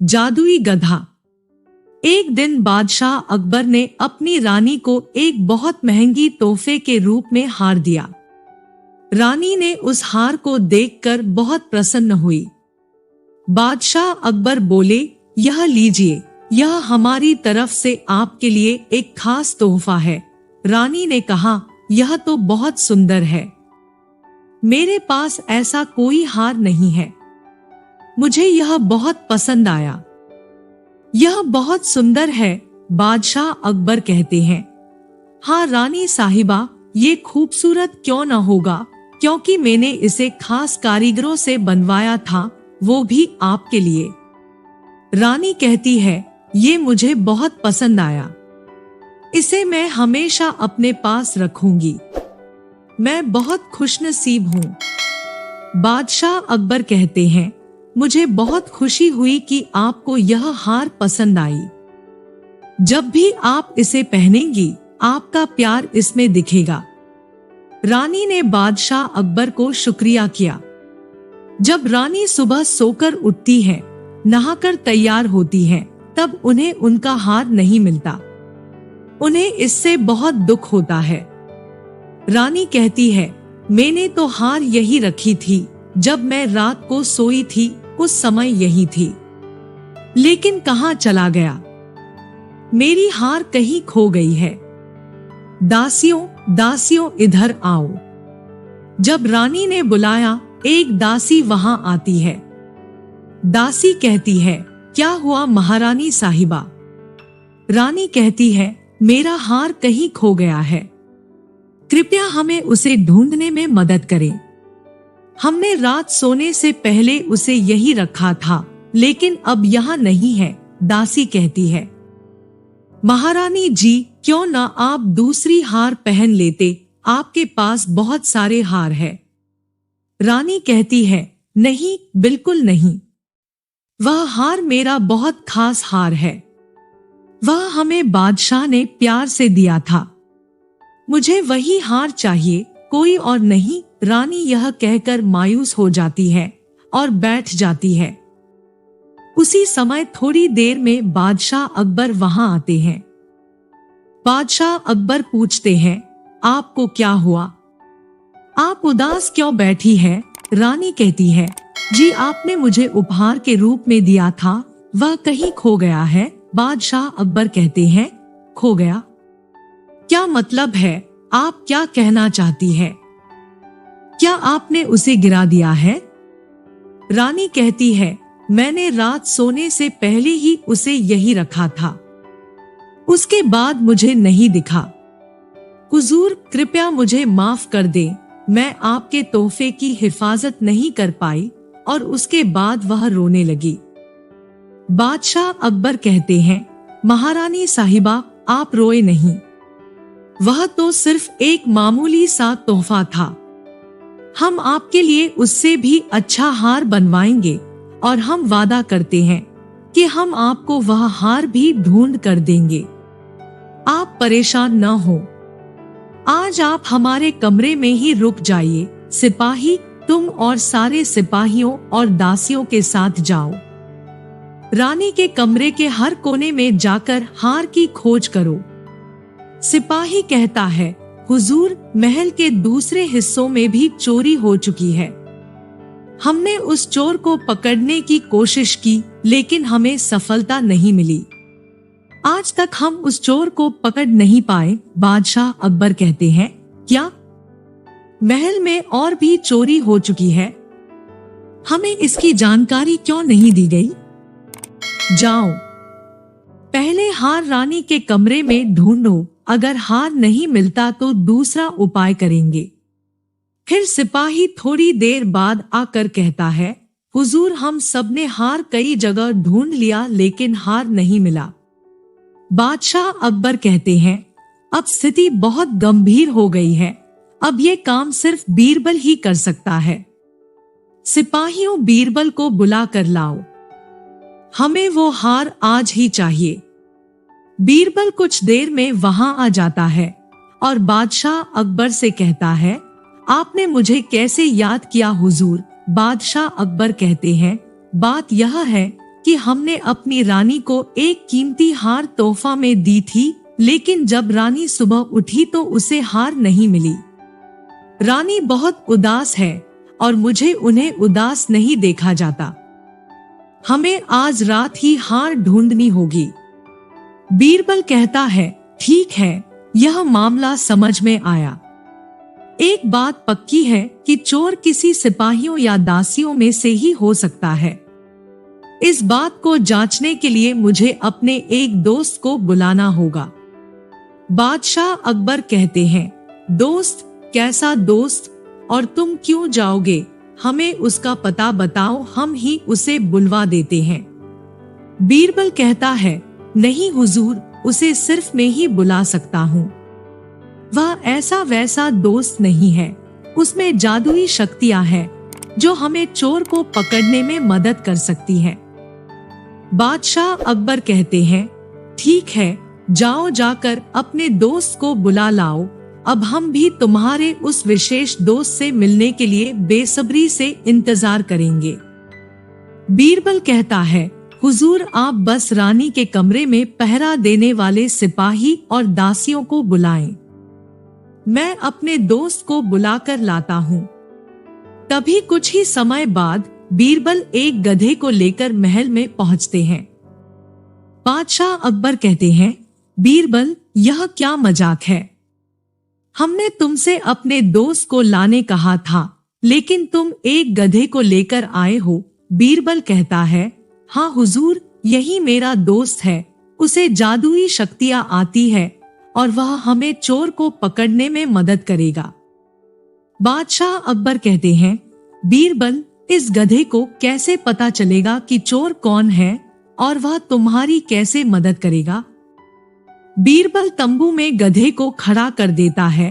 जादुई गधा। एक दिन बादशाह अकबर ने अपनी रानी को एक बहुत महंगी तोहफे के रूप में हार दिया। रानी ने उस हार को देखकर बहुत प्रसन्न हुई। बादशाह अकबर बोले, यह लीजिए, यह हमारी तरफ से आपके लिए एक खास तोहफा है। रानी ने कहा, यह तो बहुत सुंदर है। मेरे पास ऐसा कोई हार नहीं है। मुझे यह बहुत पसंद आया। यह बहुत सुंदर है, बादशाह अकबर कहते हैं। हाँ रानी साहिबा, ये खूबसूरत क्यों न होगा, क्योंकि मैंने इसे खास कारीगरों से बनवाया था, वो भी आपके लिए। रानी कहती है, ये मुझे बहुत पसंद आया। इसे मैं हमेशा अपने पास रखूंगी। मैं बहुत खुशनसीब हूँ। बादशाह अकबर कहते हैं, मुझे बहुत खुशी हुई कि आपको यह हार पसंद आई। जब भी आप इसे पहनेंगी, आपका प्यार इसमें दिखेगा। रानी ने बादशाह अकबर को शुक्रिया किया। जब रानी सुबह सोकर उठती है, नहाकर तैयार होती है, तब उन्हें उनका हार नहीं मिलता। उन्हें इससे बहुत दुख होता है। रानी कहती है, मैंने तो हार यही रखी थी, जब मैं रात को सोई थी उस समय यही थी, लेकिन कहाँ चला गया? मेरी हार कहीं खो गई है। दासियों, दासियों इधर आओ। जब रानी ने बुलाया, एक दासी वहां आती है। दासी कहती है, क्या हुआ महारानी साहिबा? रानी कहती है, मेरा हार कहीं खो गया है। कृपया हमें उसे ढूंढने में मदद करें। हमने रात सोने से पहले उसे यही रखा था, लेकिन अब यहाँ नहीं है, दासी कहती है। महारानी जी, क्यों ना आप दूसरी हार पहन लेते, आपके पास बहुत सारे हार हैं। रानी कहती है, नहीं, बिल्कुल नहीं। वह हार मेरा बहुत खास हार है। वह हमें बादशाह ने प्यार से दिया था। मुझे वही हार चाहिए, कोई और नहीं। रानी यह कहकर मायूस हो जाती है और बैठ जाती है। उसी समय थोड़ी देर में बादशाह अकबर वहां आते हैं। बादशाह अकबर पूछते हैं, आपको क्या हुआ? आप उदास क्यों बैठी है? रानी कहती है, जी आपने मुझे उपहार के रूप में दिया था, वह कहीं खो गया है। बादशाह अकबर कहते हैं, खो गया? क्या मतलब है? आप क्या कहना चाहती है? क्या आपने उसे गिरा दिया है? रानी कहती है, मैंने रात सोने से पहले ही उसे यही रखा था, उसके बाद मुझे नहीं दिखा। हुजूर, कृपया मुझे माफ कर दें, मैं आपके तोहफे की हिफाजत नहीं कर पाई। और उसके बाद वह रोने लगी। बादशाह अकबर कहते हैं, महारानी साहिबा, आप रोए नहीं। वह तो सिर्फ एक मामूली सा तोहफा था। हम आपके लिए उससे भी अच्छा हार बनवाएंगे और हम वादा करते हैं कि हम आपको वह हार भी ढूंढ कर देंगे। आप परेशान न हो। आज आप हमारे कमरे में ही रुक जाइए। सिपाही, तुम और सारे सिपाहियों और दासियों के साथ जाओ। रानी के कमरे के हर कोने में जाकर हार की खोज करो। सिपाही कहता है, हुजूर, महल के दूसरे हिस्सों में भी चोरी हो चुकी है। हमने उस चोर को पकड़ने की कोशिश की, लेकिन हमें सफलता नहीं मिली। आज तक हम उस चोर को पकड़ नहीं पाए। बादशाह अकबर कहते हैं, क्या महल में और भी चोरी हो चुकी है? हमें इसकी जानकारी क्यों नहीं दी गई? जाओ, पहले हार रानी के कमरे में ढूंढो। अगर हार नहीं मिलता तो दूसरा उपाय करेंगे। फिर सिपाही थोड़ी देर बाद आकर कहता है, हुजूर, हम सबने हार कई जगह ढूंढ लिया, लेकिन हार नहीं मिला। बादशाह अकबर कहते हैं, अब स्थिति बहुत गंभीर हो गई है। अब ये काम सिर्फ बीरबल ही कर सकता है। सिपाहियों, बीरबल को बुला कर लाओ। हमें वो हार आज ही चाहिए। बीरबल कुछ देर में वहां आ जाता है और बादशाह अकबर से कहता है, आपने मुझे कैसे याद किया हुजूर? बादशाह अकबर कहते हैं, बात यह है कि हमने अपनी रानी को एक कीमती हार तोहफा में दी थी, लेकिन जब रानी सुबह उठी तो उसे हार नहीं मिली। रानी बहुत उदास है और मुझे उन्हें उदास नहीं देखा जाता। हमें आज रात ही हार ढूंढनी होगी। बीरबल कहता है, ठीक है, यह मामला समझ में आया। एक बात पक्की है कि चोर किसी सिपाहियों या दासियों में से ही हो सकता है। इस बात को जांचने के लिए मुझे अपने एक दोस्त को बुलाना होगा। बादशाह अकबर कहते हैं, दोस्त? कैसा दोस्त? और तुम क्यों जाओगे? हमें उसका पता बताओ, हम ही उसे बुलवा देते हैं। बीरबल कहता है, नहीं हुजूर, उसे सिर्फ मैं ही बुला सकता हूँ। वह ऐसा वैसा दोस्त नहीं है, उसमें जादुई शक्तियां हैं जो हमें चोर को पकड़ने में मदद कर सकती हैं। बादशाह अकबर कहते हैं, ठीक है, जाओ, जाकर अपने दोस्त को बुला लाओ। अब हम भी तुम्हारे उस विशेष दोस्त से मिलने के लिए बेसब्री से इंतजार करेंगे। बीरबल कहता है, हुजूर, आप बस रानी के कमरे में पहरा देने वाले सिपाही और दासियों को बुलाएं। मैं अपने दोस्त को बुलाकर लाता हूँ। तभी कुछ ही समय बाद बीरबल एक गधे को लेकर महल में पहुँचते हैं। बादशाह अकबर कहते हैं, बीरबल, यह क्या मजाक है? हमने तुमसे अपने दोस्त को लाने कहा था, लेकिन तुम एक गधे को लेकर आए हो। बीरबल कहता है, हाँ हुजूर, यही मेरा दोस्त है। उसे जादुई शक्तियां आती है और वह हमें चोर को पकड़ने में मदद करेगा। बादशाह अकबर कहते हैं, बीरबल, इस गधे को कैसे पता चलेगा कि चोर कौन है और वह तुम्हारी कैसे मदद करेगा? बीरबल तंबू में गधे को खड़ा कर देता है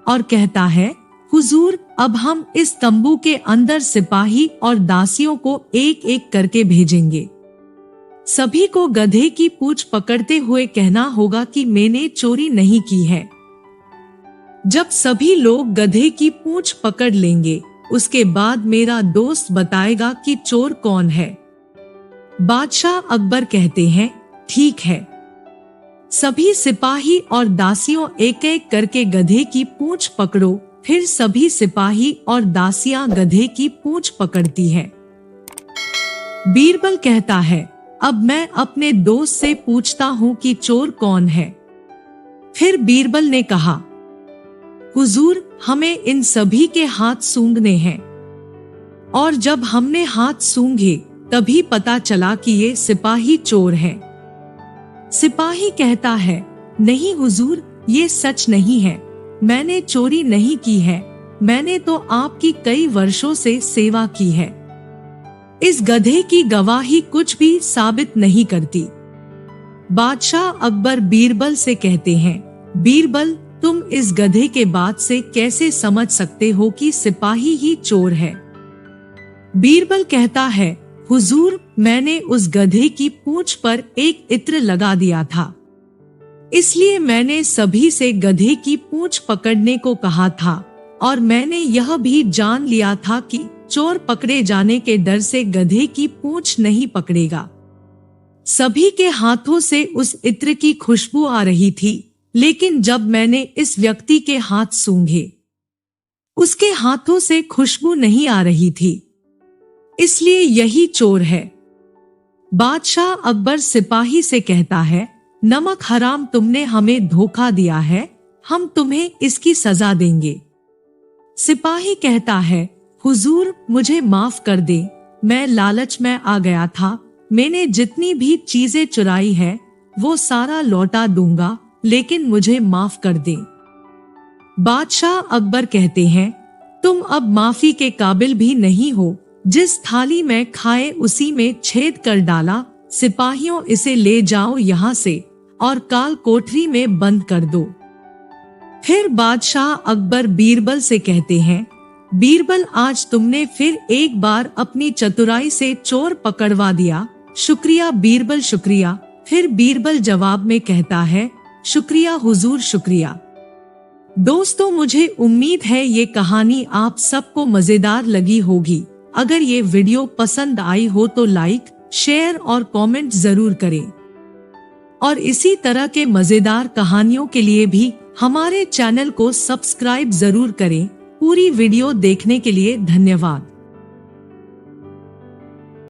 और कहता है, हुजूर, अब हम इस तंबू के अंदर सिपाही और दासियों को एक एक करके भेजेंगे। सभी को गधे की पूंछ पकड़ते हुए कहना होगा कि मैंने चोरी नहीं की है। जब सभी लोग गधे की पूंछ पकड़ लेंगे, उसके बाद मेरा दोस्त बताएगा कि चोर कौन है। बादशाह अकबर कहते हैं, ठीक है। सभी सिपाही और दासियों एक एक करके गधे की पूंछ पकड़ो। फिर सभी सिपाही और दासियां गधे की पूंछ पकड़ती है। बीरबल कहता है, अब मैं अपने दोस्त से पूछता हूँ कि चोर कौन है। फिर बीरबल ने कहा, हुजूर, हमें इन सभी के हाथ सूंघने हैं। और जब हमने हाथ सूंघे तभी पता चला कि ये सिपाही चोर हैं। सिपाही कहता है, नहीं हुजूर, ये सच नहीं है। मैंने चोरी नहीं की है। मैंने तो आपकी कई वर्षों से सेवा की है। इस गधे की गवाही कुछ भी साबित नहीं करती। बादशाह अकबर बीरबल से कहते हैं, बीरबल, तुम इस गधे के बात से कैसे समझ सकते हो कि सिपाही ही चोर है? बीरबल कहता है, हुजूर, मैंने उस गधे की पूंछ पर एक इत्र लगा दिया था, इसलिए मैंने सभी से गधे की पूंछ पकड़ने को कहा था। और मैंने यह भी जान लिया था कि चोर पकड़े जाने के डर से गधे की पूंछ नहीं पकड़ेगा। सभी के हाथों से उस इत्र की खुशबू आ रही थी, लेकिन जब मैंने इस व्यक्ति के हाथ सूंघे, उसके हाथों से खुशबू नहीं आ रही थी, इसलिए यही चोर है। बादशाह अकबर सिपाही से कहता है, नमक हराम, तुमने हमें धोखा दिया है, हम तुम्हें इसकी सजा देंगे। सिपाही कहता है, हुजूर, मुझे माफ कर दे, मैं लालच में आ गया था। मैंने जितनी भी चीजें चुराई है वो सारा लौटा दूंगा, लेकिन मुझे माफ कर दे। बादशाह अकबर कहते हैं, तुम अब माफी के काबिल भी नहीं हो। जिस थाली में खाए उसी में छेद कर डाला। सिपाहियों, इसे ले जाओ यहाँ से और काल कोठरी में बंद कर दो। फिर बादशाह अकबर बीरबल से कहते हैं, बीरबल, आज तुमने फिर एक बार अपनी चतुराई से चोर पकड़वा दिया। शुक्रिया बीरबल, शुक्रिया। फिर बीरबल जवाब में कहता है, शुक्रिया हुजूर, शुक्रिया। दोस्तों, मुझे उम्मीद है ये कहानी आप सबको मजेदार लगी होगी। अगर ये वीडियो पसंद आई हो तो लाइक, शेयर और कमेंट जरूर करें। और इसी तरह के मजेदार कहानियों के लिए भी हमारे चैनल को सब्सक्राइब जरूर करें। पूरी वीडियो देखने के लिए धन्यवाद।